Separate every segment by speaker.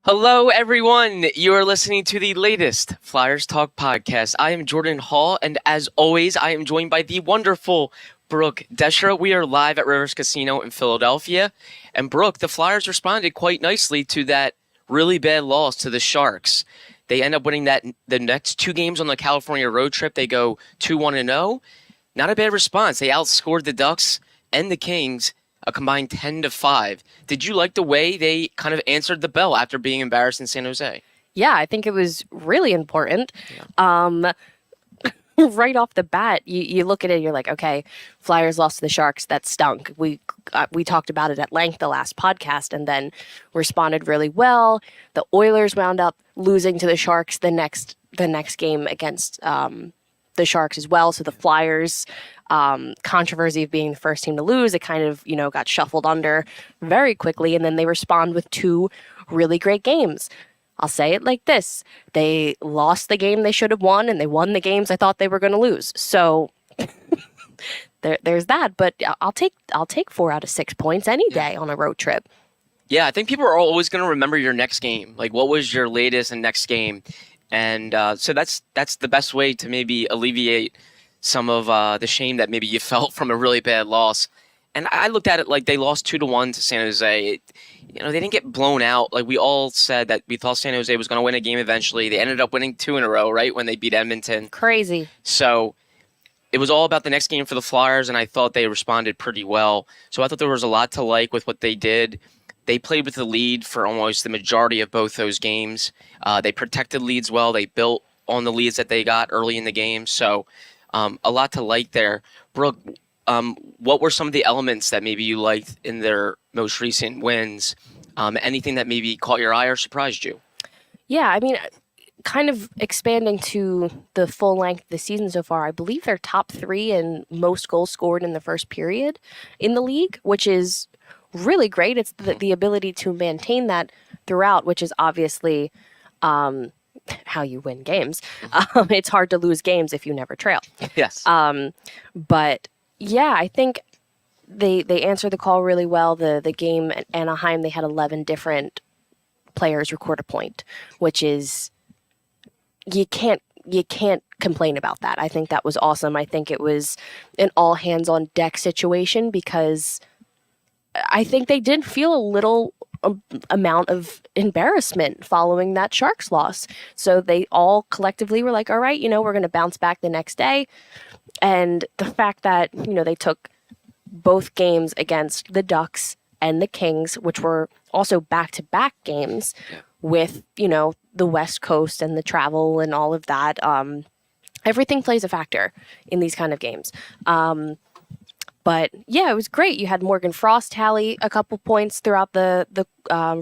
Speaker 1: Hello, everyone. You are listening to the latest Flyers Talk podcast. I am Jordan Hall, and as always, I am joined by the wonderful Brooke Destra. We are live at Rivers Casino in Philadelphia. And Brooke, the Flyers responded quite nicely to that really bad loss to the Sharks. They end up winning the next two games on the California road trip. They go 2-1-0. Not a bad response. They outscored the Ducks and the Kings a combined 10-5. Did you like the way they kind of answered the bell after being embarrassed in San Jose?
Speaker 2: Yeah, I think it was really important. Yeah. Right off the bat, you look at it, you're like, okay, Flyers lost to the Sharks. That stunk. We talked about it at length the last podcast, and then responded really well. The Oilers wound up losing to the Sharks the next game against the Sharks as well. So the Flyers, controversy of being the first team to lose, it kind of got shuffled under very quickly, and then they respond with two really great games. I'll say it like this. They lost the game they should have won, and they won the games I thought they were going to lose. So there's that. But I'll take 4 out of 6 points any day on a road trip.
Speaker 1: Yeah, I think people are always going to remember your next game. Like, what was your latest and next game? And so that's the best way to maybe alleviate some of the shame that maybe you felt from a really bad loss. And I looked at it like they lost 2-1 to San Jose. They didn't get blown out. Like we all said that we thought San Jose was going to win a game eventually. They ended up winning 2 in a row, right, when they beat Edmonton.
Speaker 2: Crazy.
Speaker 1: So it was all about the next game for the Flyers, and I thought they responded pretty well. So I thought there was a lot to like with what they did. They played with the lead for almost the majority of both those games. They protected leads well. They built on the leads that they got early in the game. So a lot to like there. Brooke, what were some of the elements that maybe you liked in their most recent wins? Anything that maybe caught your eye or surprised you?
Speaker 2: Yeah, I mean, kind of expanding to the full length of the season so far, I believe they're top 3 in most goals scored in the first period in the league, which is really great. It's the ability to maintain that throughout, which is obviously how you win games. It's hard to lose games if you never trail.
Speaker 1: Yes.
Speaker 2: But yeah, I think they answered the call really well. The game at Anaheim, they had 11 different players record a point, which is you can't complain about that. I think that was awesome. I think it was an all hands on deck situation because I think they did feel a little amount of embarrassment following that Sharks loss. So they all collectively were like, all right, we're going to bounce back the next day. And the fact that, they took both games against the Ducks and the Kings, which were also back-to-back games with, the West Coast and the travel and all of that. Everything plays a factor in these kind of games. But yeah, it was great. You had Morgan Frost tally a couple points throughout the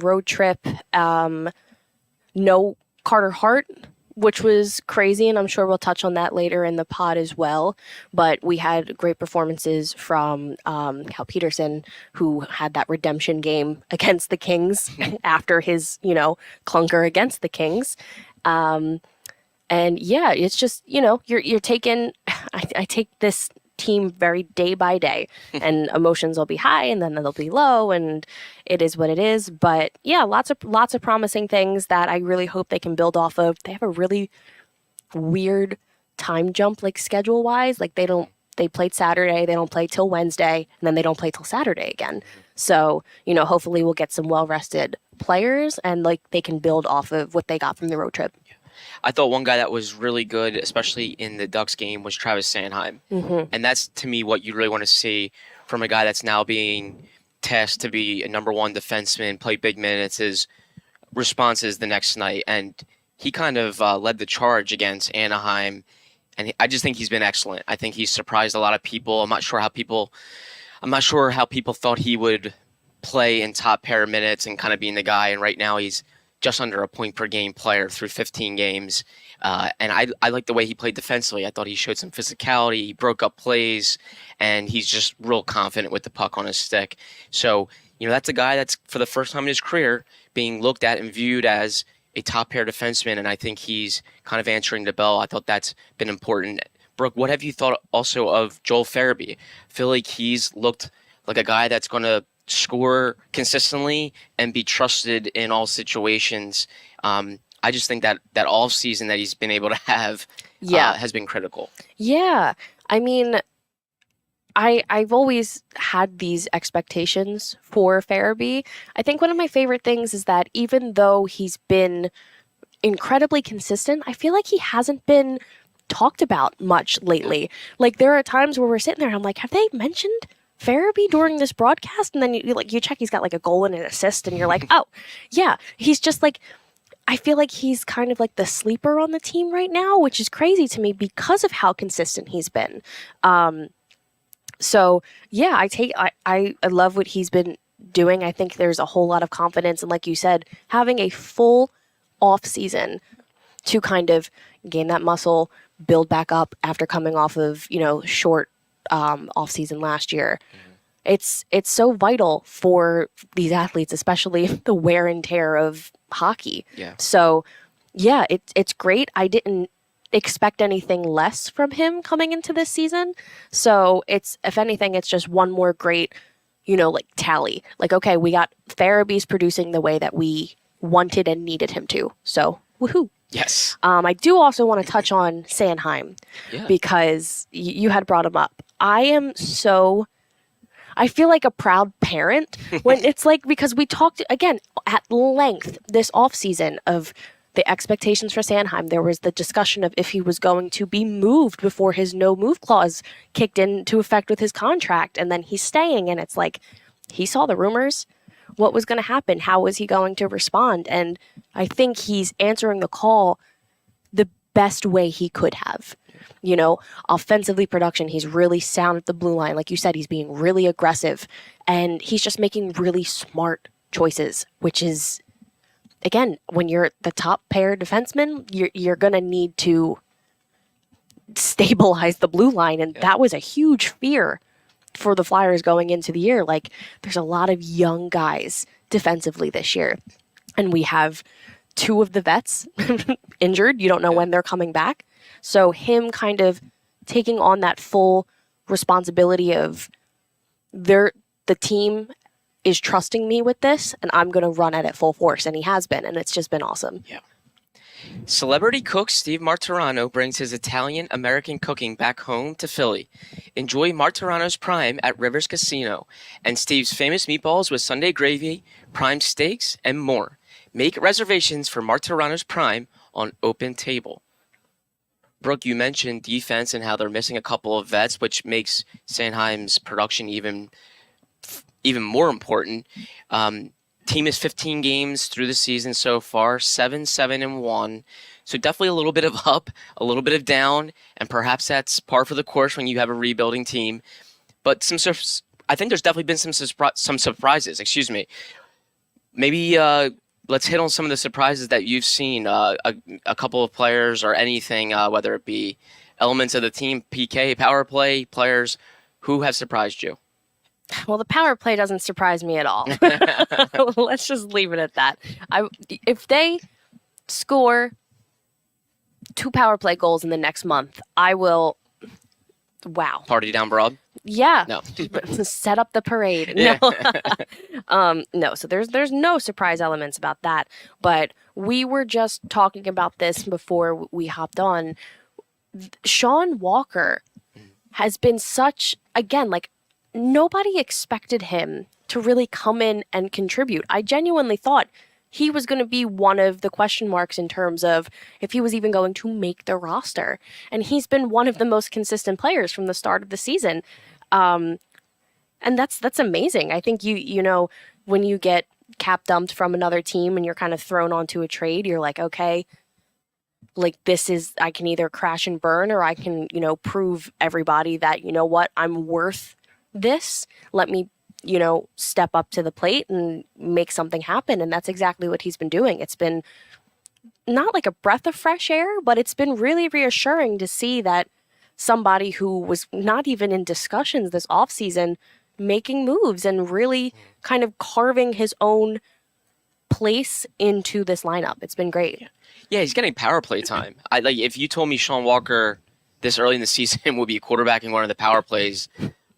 Speaker 2: road trip. No Carter Hart, which was crazy, and I'm sure we'll touch on that later in the pod as well. But we had great performances from Cal Peterson, who had that redemption game against the Kings after his, clunker against the Kings. And yeah, it's just, you're taking, I take this team very day by day, and emotions will be high and then they'll be low, and it is what it is. But yeah, lots of promising things that I really hope they can build off of. They have a really weird time jump, like schedule wise. Like they played Saturday, they don't play till Wednesday, and then they don't play till Saturday again. So, hopefully we'll get some well rested players and like they can build off of what they got from the road trip.
Speaker 1: I thought one guy that was really good, especially in the Ducks game, was Travis Sanheim.
Speaker 2: Mm-hmm.
Speaker 1: And that's, to me, what you really want to see from a guy that's now being tasked to be a number one defenseman, play big minutes, his responses the next night. And he kind of led the charge against Anaheim. And I just think he's been excellent. I think he's surprised a lot of people. I'm not sure how people thought he would play in top pair minutes and kind of being the guy. And right now he's just under a point per game player through 15 games. And I like the way he played defensively. I thought he showed some physicality. He broke up plays, and he's just real confident with the puck on his stick. So, that's a guy that's, for the first time in his career, being looked at and viewed as a top pair defenseman, and I think he's kind of answering the bell. I thought that's been important. Brooke, what have you thought also of Joel Farabee? I feel like he's looked like a guy that's going to score consistently and be trusted in all situations. I just think that off season that he's been able to have
Speaker 2: Yeah.
Speaker 1: has been critical.
Speaker 2: Yeah. I mean, I've always had these expectations for Farabee. I think one of my favorite things is that even though he's been incredibly consistent, I feel like he hasn't been talked about much lately. Like there are times where we're sitting there and I'm like, have they mentioned Farabee during this broadcast? And then you check, he's got like a goal and an assist, and you're like, oh, yeah, he's just like, I feel like he's kind of like the sleeper on the team right now, which is crazy to me because of how consistent he's been. So yeah, I love what he's been doing. I think there's a whole lot of confidence, and like you said, having a full off season to kind of gain that muscle, build back up after coming off of short off season last year. It's so vital for these athletes, especially the wear and tear of hockey.
Speaker 1: Yeah.
Speaker 2: So yeah, it's great. I didn't expect anything less from him coming into this season. So it's, if anything, it's just one more great, like tally. Like, okay, we got Farabee's producing the way that we wanted and needed him to. So woohoo.
Speaker 1: Yes.
Speaker 2: I do also want to touch on Sanheim
Speaker 1: Yeah.
Speaker 2: because you had brought him up. I feel like a proud parent when it's like, because we talked again at length this offseason of the expectations for Sanheim. There was the discussion of if he was going to be moved before his no move clause kicked into effect with his contract, and then he's staying, and it's like he saw the rumors. What was going to happen? How was he going to respond? And I think he's answering the call the best way he could have. Offensively production, he's really sound at the blue line. Like you said, he's being really aggressive, and he's just making really smart choices, which is, again, when you're the top pair defenseman, you're going to need to stabilize the blue line. And that was a huge fear for the Flyers going into the year. Like, there's a lot of young guys defensively this year, and we have two of the vets injured. You don't know when they're coming back. So him kind of taking on that full responsibility of the team is trusting me with this, and I'm going to run at it full force. And he has been, and it's just been awesome.
Speaker 1: Yeah. Celebrity cook Steve Martirano brings his Italian-American cooking back home to Philly. Enjoy Martirano's Prime at Rivers Casino and Steve's famous meatballs with Sunday gravy, prime steaks, and more. Make reservations for Martirano's Prime on Open Table. Brooke, you mentioned defense and how they're missing a couple of vets, which makes Sanheim's production even more important. Team is 15 games through the season so far, 7-7-1. So definitely a little bit of up, a little bit of down, and perhaps that's par for the course when you have a rebuilding team. But I think there's definitely been some surprises. Excuse me. Maybe let's hit on some of the surprises that you've seen. A couple of players or anything, whether it be elements of the team, PK, power play players, who have surprised you?
Speaker 2: Well, the power play doesn't surprise me at all. Let's just leave it at that. If they score 2 power play goals in the next month, I will. Wow.
Speaker 1: Party down broad?
Speaker 2: Yeah.
Speaker 1: No.
Speaker 2: Set up the parade.
Speaker 1: Yeah.
Speaker 2: No. No. So there's no surprise elements about that. But we were just talking about this before we hopped on. Sean Walker has been such, again, like, nobody expected him to really come in and contribute. I genuinely thought he was going to be one of the question marks in terms of if he was even going to make the roster. And he's been one of the most consistent players from the start of the season. And that's amazing. I think you know, when you get cap dumped from another team and you're kind of thrown onto a trade, you're like, okay, like this is, I can either crash and burn, or I can, prove everybody that, you know what, I'm worth this. Let me, step up to the plate and make something happen. And that's exactly what he's been doing. It's been not like a breath of fresh air, but it's been really reassuring to see that somebody who was not even in discussions this offseason making moves and really kind of carving his own place into this lineup. It's been great.
Speaker 1: Yeah, he's getting power play time. If you told me Sean Walker this early in the season would be quarterbacking one of the power plays,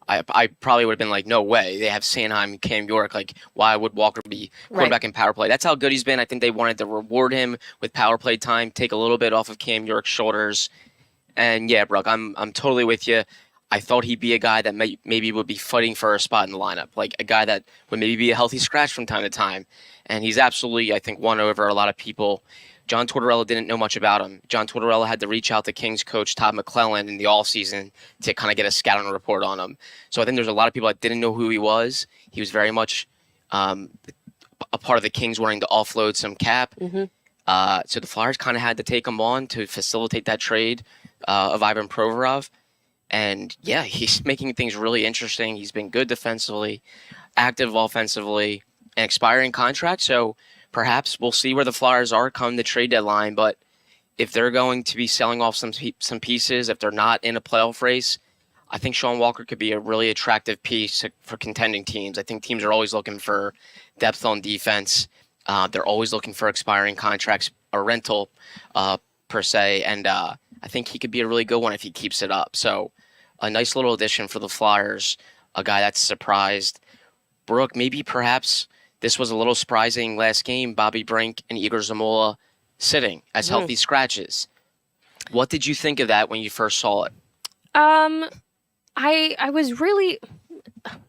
Speaker 1: I probably would have been like, no way. They have Sanheim, Cam York. Like, why would Walker be
Speaker 2: Right.
Speaker 1: quarterback in power play? That's how good he's been. I think they wanted to reward him with power play time, take a little bit off of Cam York's shoulders. And yeah, Brooke, I'm totally with you. I thought he'd be a guy that maybe would be fighting for a spot in the lineup, like a guy that would maybe be a healthy scratch from time to time. And he's absolutely, I think, won over a lot of people. John Tortorella didn't know much about him. John Tortorella had to reach out to Kings coach Todd McClellan in the offseason to kind of get a scouting report on him. So I think there's a lot of people that didn't know who he was. He was very much um, a part of the Kings wanting to offload some cap.
Speaker 2: Mm-hmm.
Speaker 1: So the Flyers kind of had to take him on to facilitate that trade of Ivan Provorov. And yeah, he's making things really interesting. He's been good defensively, active offensively, an expiring contract. So perhaps we'll see where the Flyers are come the trade deadline. But if they're going to be selling off some pieces, if they're not in a playoff race, I think Sean Walker could be a really attractive piece for contending teams. I think teams are always looking for depth on defense. They're always looking for expiring contracts, a rental per se, and I think he could be a really good one if he keeps it up. So a nice little addition for the Flyers, a guy that's surprised. Brooke, maybe perhaps this was a little surprising last game, Bobby Brink and Igor Zamola sitting as healthy scratches. What did you think of that when you first saw it?
Speaker 2: I was really,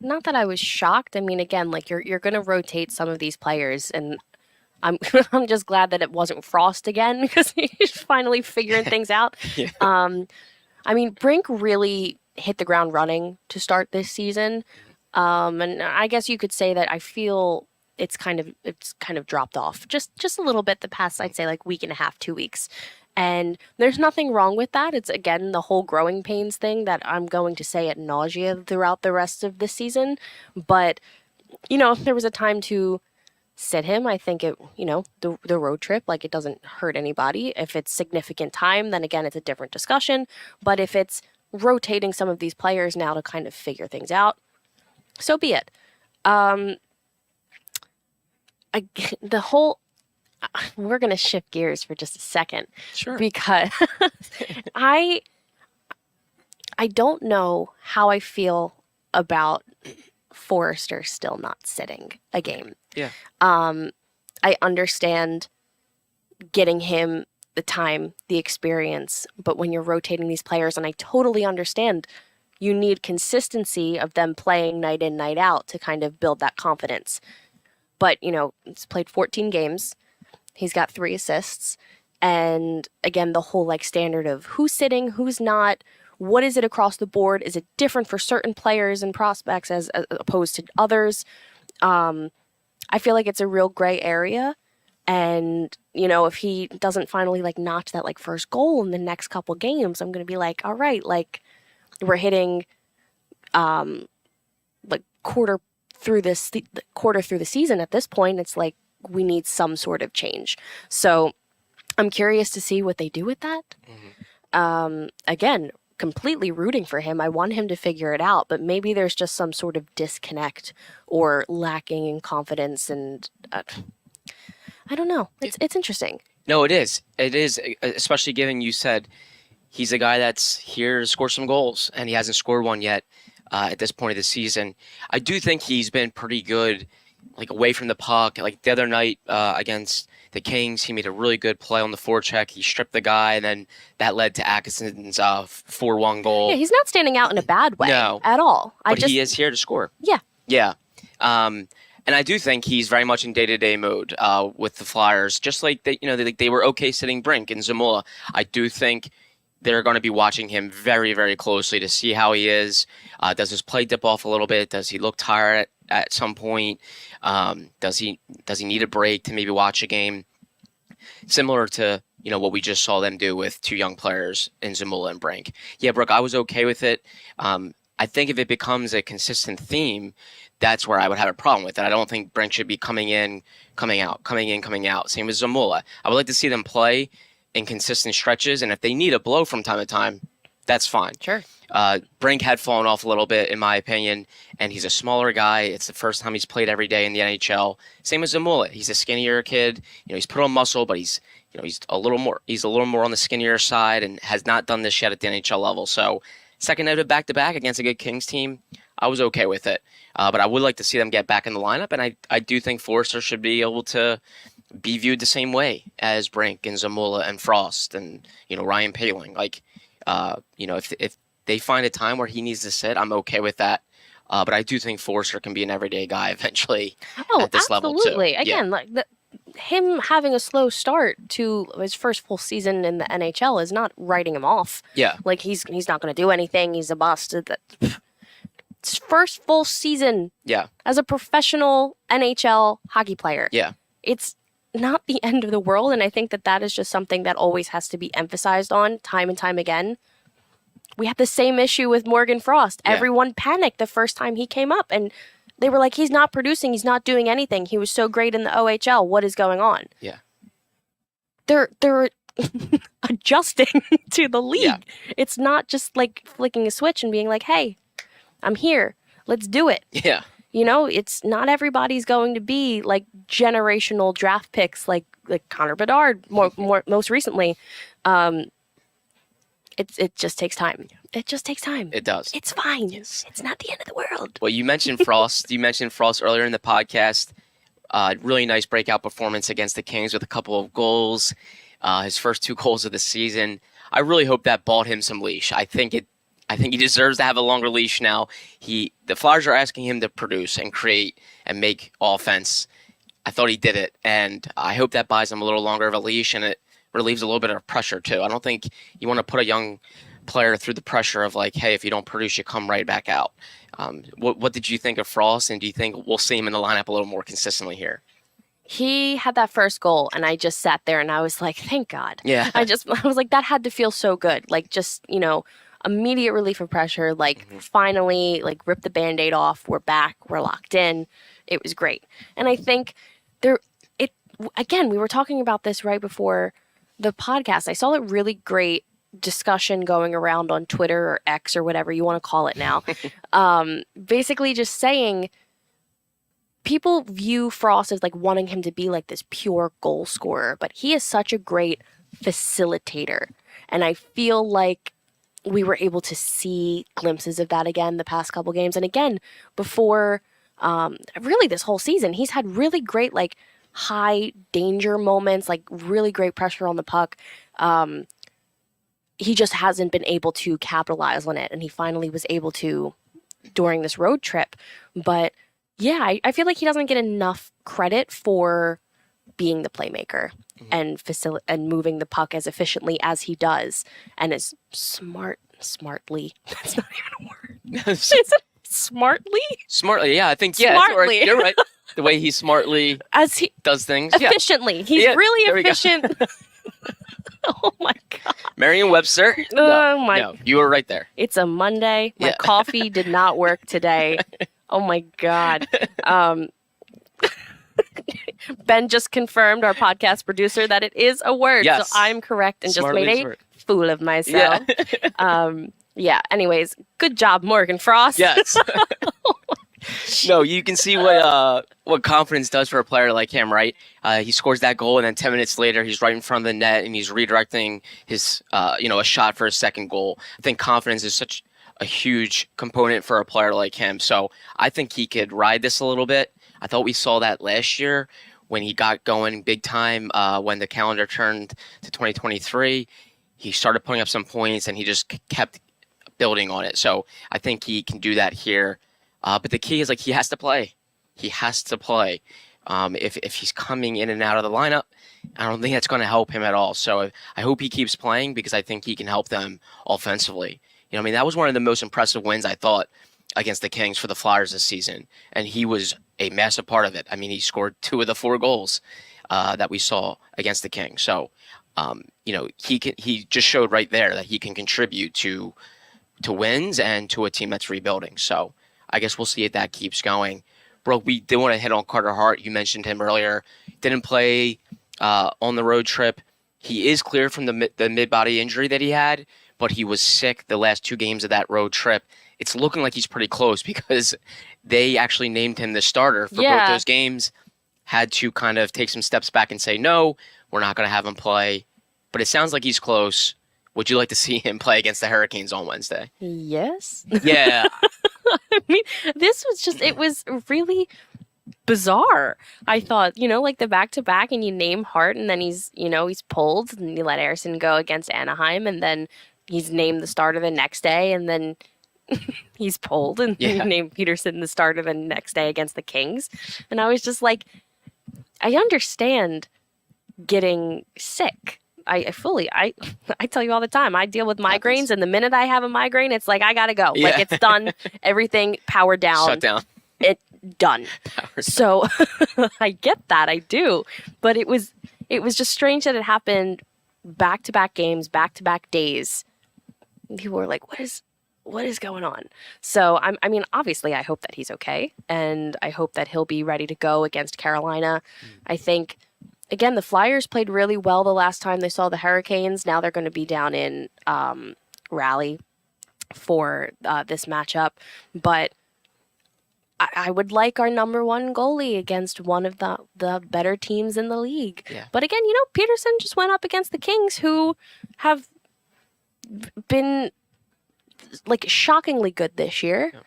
Speaker 2: not that I was shocked. I mean, again, like you're going to rotate some of these players, and I'm I'm just glad that it wasn't Frost again because he's finally figuring things out.
Speaker 1: Yeah.
Speaker 2: I mean, Brink really hit the ground running to start this season, and I guess you could say that I feel it's kind of dropped off just a little bit the past, I'd say, like week and a half, 2 weeks. And there's nothing wrong with that. It's, again, the whole growing pains thing that I'm going to say ad nausea throughout the rest of this season. But, if there was a time to sit him, I think the road trip, like, it doesn't hurt anybody. If it's significant time, then again, it's a different discussion. But if it's rotating some of these players now to kind of figure things out, so be it. We're going to shift gears for just a second.
Speaker 1: Sure.
Speaker 2: Because I don't know how I feel about Forrester still not sitting a game.
Speaker 1: Yeah.
Speaker 2: I understand getting him the time, the experience, but when you're rotating these players, and I totally understand you need consistency of them playing night in, night out to kind of build that confidence. But, he's played 14 games. He's got 3 assists. And again, the whole standard of who's sitting, who's not, what is it across the board? Is it different for certain players and prospects as opposed to others? I feel like it's a real gray area. And, if he doesn't finally notch that first goal in the next couple games, I'm going to be like, all right, we're hitting quarter through the season at this point. It's like we need some sort of change. So I'm curious to see what they do with that. Mm-hmm. Again, completely rooting for him. I want him to figure it out, but maybe there's just some sort of disconnect or lacking in confidence, and I don't know. It's interesting.
Speaker 1: No, it is. It is, especially given you said he's a guy that's here to score some goals, and he hasn't scored one yet at this point of the season. I do think he's been pretty good, away from the puck. Like the other night against the Kings, he made a really good play on the forecheck. He stripped the guy, and then that led to Atkinson's 4-1 goal.
Speaker 2: Yeah, he's not standing out in a bad way at all.
Speaker 1: But he is here to score.
Speaker 2: Yeah.
Speaker 1: Yeah. And I do think he's very much in day-to-day mode with the Flyers, just like they were okay sitting Brink and Zamola. I do think they're going to be watching him very, very closely to see how he is. Does his play dip off a little bit? Does he look tired at some point? Does he need a break to maybe watch a game? Similar to what we just saw them do with 2 young players in Zamola and Brink. Yeah, Brooke, I was okay with it. I think if it becomes a consistent theme, that's where I would have a problem with it. I don't think Brink should be coming in, coming out, coming in, coming out. Same as Zamola. I would like to see them play in consistent stretches, and if they need a blow from time to time, that's fine.
Speaker 2: Sure.
Speaker 1: Brink had fallen off a little bit, in my opinion, and he's a smaller guy. It's the first time he's played every day in the NHL. Same as Zamola. He's a skinnier kid. He's put on muscle, but he's a little more on the skinnier side and has not done this yet at the NHL level. So, second night of back-to-back against a good Kings team, I was okay with it. But I would like to see them get back in the lineup, and I do think Forster should be able to be viewed the same way as Brink and Zamula and Frost and Ryan Paling. Like, if they find a time where he needs to sit, I'm okay with that. But I do think Forster can be an everyday guy eventually at this level too.
Speaker 2: Absolutely. Again, like him having a slow start to his first full season in the NHL is not writing him off.
Speaker 1: Yeah.
Speaker 2: Like he's not going to do anything. He's a bust. It's first full season.
Speaker 1: Yeah.
Speaker 2: As a professional NHL hockey player.
Speaker 1: Yeah.
Speaker 2: It's not the end of the world, and I think that is just something that always has to be emphasized on time and time again. We had the same issue with Morgan Frost. Yeah. Everyone panicked the first time he came up, and they were like, he's not producing, he's not doing anything. He was so great in the OHL. What is going on?
Speaker 1: Yeah.
Speaker 2: They're adjusting to the league. Yeah. It's not just like flicking a switch and being like, hey, I'm here. Let's do it.
Speaker 1: Yeah.
Speaker 2: It's not everybody's going to be like generational draft picks like Connor Bedard most recently. It just takes time. It just takes time.
Speaker 1: It does.
Speaker 2: It's fine. Yes. It's not the end of the world.
Speaker 1: Well, you mentioned Frost. Earlier in the podcast. Really nice breakout performance against the Kings with a couple of goals. His first 2 goals of the season. I really hope that bought him some leash. I think he deserves to have a longer leash now. The Flyers are asking him to produce and create and make offense. I thought he did it, and I hope that buys him a little longer of a leash, and it relieves a little bit of pressure too. I don't think you want to put a young player through the pressure of like, hey, if you don't produce, you come right back out. What did you think of Frost, and do you think we'll see him in the lineup a little more consistently here?
Speaker 2: He had that first goal, and I just sat there and I was like, thank God.
Speaker 1: Yeah.
Speaker 2: I was like, that had to feel so good. Like, just, immediate relief of pressure, like finally, like rip the Band-Aid off. We're back. We're locked in. It was great. And I think again, we were talking about this right before the podcast. I saw a really great discussion going around on Twitter or X or whatever you want to call it now. Basically just saying people view Frost as like wanting him to be like this pure goal scorer, but he is such a great facilitator. And I feel like we were able to see glimpses of that again the past couple games. And again, before really this whole season, he's had really great like high danger moments, like really great pressure on the puck. He just hasn't been able to capitalize on it. And he finally was able to during this road trip. But yeah, I feel like he doesn't get enough credit for being the playmaker and and moving the puck as efficiently as he does, and as smartly. That's not even a word. Is it smartly?
Speaker 1: Smartly, yeah. I think
Speaker 2: smartly.
Speaker 1: You're right. The way he smartly does things
Speaker 2: efficiently. Yeah. He's really efficient. Oh my God.
Speaker 1: Merriam-Webster. No, you were right there.
Speaker 2: It's a Monday. My coffee did not work today. Oh my God. Ben just confirmed, our podcast producer, that it is a word.
Speaker 1: Yes.
Speaker 2: So I'm correct and smartly just made a fool of myself. Yeah. Anyways, good job, Morgan Frost.
Speaker 1: Yes. No, you can see what confidence does for a player like him, right? He scores that goal, and then 10 minutes later, he's right in front of the net, and he's redirecting his, a shot for his second goal. I think confidence is such a huge component for a player like him. So I think he could ride this a little bit. I thought we saw that last year when he got going big time, when the calendar turned to 2023. He started putting up some points, and he just kept building on it. So I think he can do that here. But the key is, like, he has to play. He has to play. If he's coming in and out of the lineup, I don't think that's going to help him at all. So I hope he keeps playing, because I think he can help them offensively. That was one of the most impressive wins, I thought, against the Kings for the Flyers this season. And he was a massive part of it. He scored 2 of the 4 goals that we saw against the Kings. So, he just showed right there that he can contribute to wins and to a team that's rebuilding. So I guess we'll see if that keeps going. Bro, we did want to hit on Carter Hart. You mentioned him earlier. Didn't play on the road trip. He is clear from the mid-body injury that he had, but he was sick the last 2 games of that road trip. It's looking like he's pretty close, because they actually named him the starter for both those games. Had to kind of take some steps back and say, no, we're not going to have him play. But it sounds like he's close. Would you like to see him play against the Hurricanes on Wednesday?
Speaker 2: Yes.
Speaker 1: Yeah.
Speaker 2: I mean, this was just, it was really bizarre. I thought, like the back to back, and you name Hart, and then he's pulled, and you let Harrison go against Anaheim, and then he's named the starter the next day, and then he's pulled, and you name Peterson the starter the next day against the Kings. And I was just like, I understand getting sick. I tell you all the time, I deal with migraines, and the minute I have a migraine, it's like, I gotta go.
Speaker 1: Yeah.
Speaker 2: Like, it's done. Everything, power down.
Speaker 1: Shut down.
Speaker 2: It done. So I get that. I do. But it was just strange that it happened back-to-back games, back-to-back days. People were like, what is going on? So, I mean, obviously, I hope that he's okay, and I hope that he'll be ready to go against Carolina. I think, again, the Flyers played really well the last time they saw the Hurricanes. Now they're going to be down in Raleigh for this matchup. But I would like our number one goalie against one of the better teams in the league.
Speaker 1: Yeah.
Speaker 2: But again, Peterson just went up against the Kings, who have been like shockingly good this year.
Speaker 1: Yeah.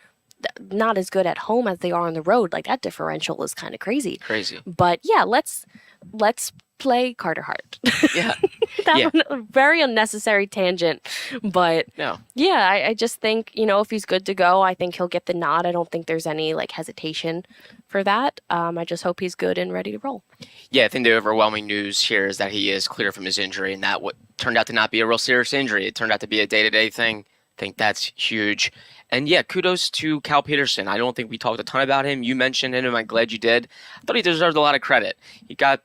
Speaker 2: Not as good at home as they are on the road. Like, that differential is kind of crazy. But yeah, let's play Carter Hart.
Speaker 1: Yeah.
Speaker 2: That was a very unnecessary tangent. But
Speaker 1: No.
Speaker 2: yeah, I just think, if he's good to go, I think he'll get the nod. I don't think there's any hesitation for that. I just hope he's good and ready to roll.
Speaker 1: Yeah, I think the overwhelming news here is that he is clear from his injury, and that what turned out to not be a real serious injury. It turned out to be a day-to-day thing. I think that's huge. And yeah, kudos to Cal Peterson. I don't think we talked a ton about him. You mentioned him, and I'm glad you did. I thought he deserved a lot of credit. He got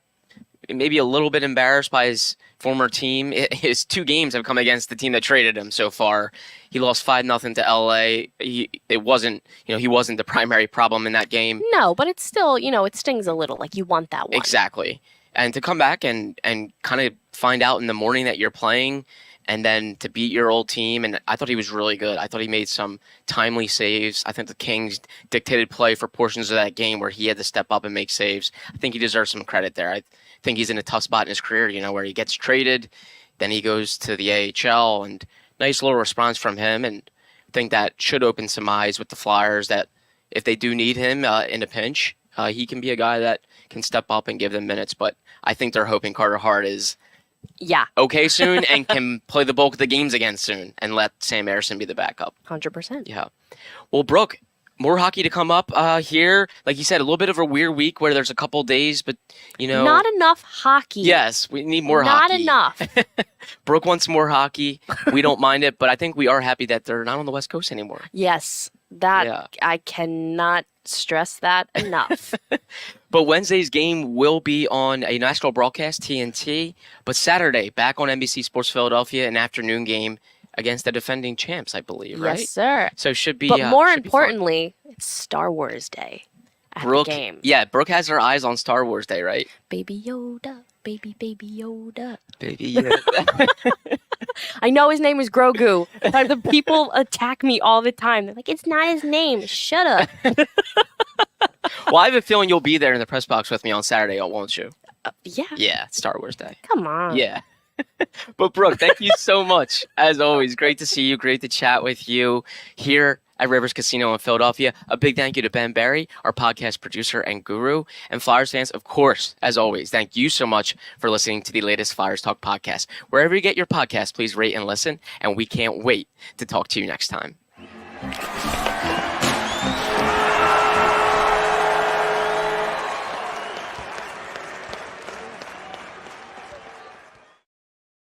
Speaker 1: maybe a little bit embarrassed by his former team. His 2 games have come against the team that traded him so far. He lost 5-0 to LA. He wasn't the primary problem in that game.
Speaker 2: No, but it's still, it stings a little. Like, you want that one.
Speaker 1: Exactly. And to come back and kind of find out in the morning that you're playing, and then to beat your old team. And I thought he was really good. I thought he made some timely saves. I think the Kings dictated play for portions of that game where he had to step up and make saves. I think he deserves some credit there. I think he's in a tough spot in his career, where he gets traded, then he goes to the AHL, and nice little response from him. And I think that should open some eyes with the Flyers that if they do need him in a pinch, he can be a guy that can step up and give them minutes. But I think they're hoping Carter Hart is okay soon and can play the bulk of the games again soon, and let Sam Harrison be the backup.
Speaker 2: 100%.
Speaker 1: Yeah. Well, Brooke, more hockey to come up here. Like you said, a little bit of a weird week where there's a couple days, but
Speaker 2: not enough hockey.
Speaker 1: Yes, we need more hockey.
Speaker 2: Not enough.
Speaker 1: Brooke wants more hockey. We don't mind it, but I think we are happy that they're not on the West Coast anymore.
Speaker 2: Yes, I cannot stress that enough.
Speaker 1: But Wednesday's game will be on a national broadcast, TNT. But Saturday, back on NBC Sports Philadelphia, an afternoon game against the defending champs, I believe, right?
Speaker 2: Yes, sir.
Speaker 1: So it should be.
Speaker 2: But more importantly, it's Star Wars Day at
Speaker 1: Brooke,
Speaker 2: the game.
Speaker 1: Yeah, Brooke has her eyes on Star Wars Day, right?
Speaker 2: Baby Yoda, baby Yoda.
Speaker 1: Baby Yoda.
Speaker 2: I know his name is Grogu. But the people attack me all the time. They're like, it's not his name. Shut up.
Speaker 1: Well, I have a feeling you'll be there in the press box with me on Saturday, won't you?
Speaker 2: Yeah.
Speaker 1: Yeah, Star Wars Day.
Speaker 2: Come on.
Speaker 1: Yeah. But Brooke, thank you so much. As always, great to see you. Great to chat with you here at Rivers Casino in Philadelphia. A big thank you to Ben Barry, our podcast producer and guru. And Flyers fans, of course, as always, thank you so much for listening to the latest Flyers Talk podcast. Wherever you get your podcast, please rate and listen. And we can't wait to talk to you next time.